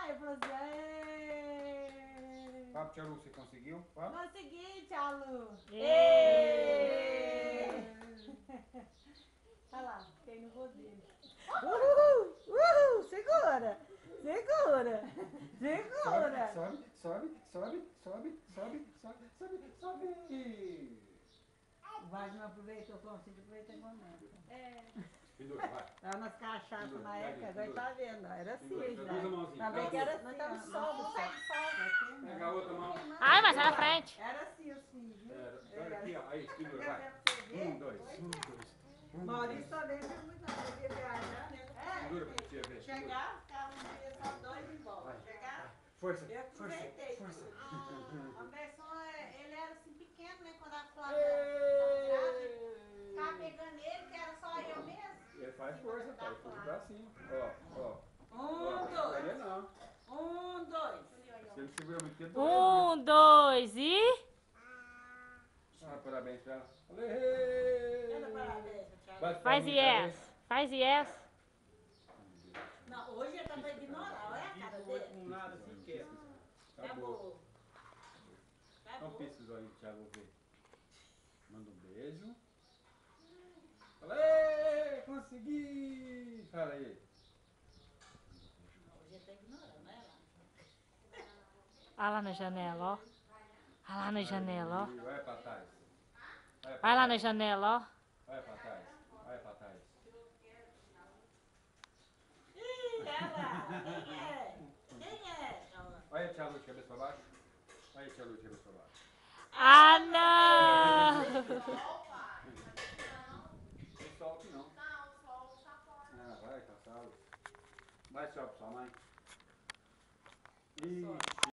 Aí eu falei assim, aê! Fábio, tia Lu, você conseguiu? Fábio? Consegui, tia Lu! Olha lá, fiquei no rodeio. Uhul! Uhul! Segura! Segura! Segura! Sobe, sobe, sobe, sobe, sobe, sobe, sobe, sobe. O Wagner não aproveitou, consigo aproveitar com a neta. Pendura, vai. Tava nas cachaças Pendura, na época, agora pendura. tá vendo, ó, era assim Pendura, já. duas mãozinhas. Também que era assim, Nós estamos ó, sol, nossa, pega sol. Pega a outra mão. Ai, mas sai na frente. era assim os filhos, viu? Olha aqui, ó. Aí, pendura, vai. Dois. Maurício também viu muito, não, devia viajar, né? Pendura pra tia ver. Chegar, ficava um dia só dois e embora. Chegar, Força, eu força, aproveitei força. tudo. O Anderson, ele era assim pequeno, né? Quando a Flávia Ei. ficava pegando ele, que era só eu mesmo. Ele faz força, pai. Força pra cima. Ó. Dois. Olha não. Dois. Se ele segura muito tempo, 1, 2 e... parabéns pra ela. Manda parabéns, Thiago. Bate Faz palminha pra yes. Faz yes. Não, hoje ele tá pra ignorar, olha a cara dele. Com nada sequer. Acabou. Não Acabou. pisca os olhos, Thiago, vou ver. Manda um beijo. Fala, ê, consegui! Fala aí. Hoje ele tá ignorando, olha lá. Olha lá na janela, ó. Olha lá na janela, ó. Vai pra trás. Vai lá na janela, ó. Vai pra trás. Vai pra trás. Ih, ela! Quem é? Quem é? Olha a tia Lu de cabeça pra baixo. Olha a tia Lu de cabeça pra baixo. Ah, não! Não sol aqui não. Não, o sol tá fora. Ah, vai, caçá-lo. Vai, tchau pra sua mãe.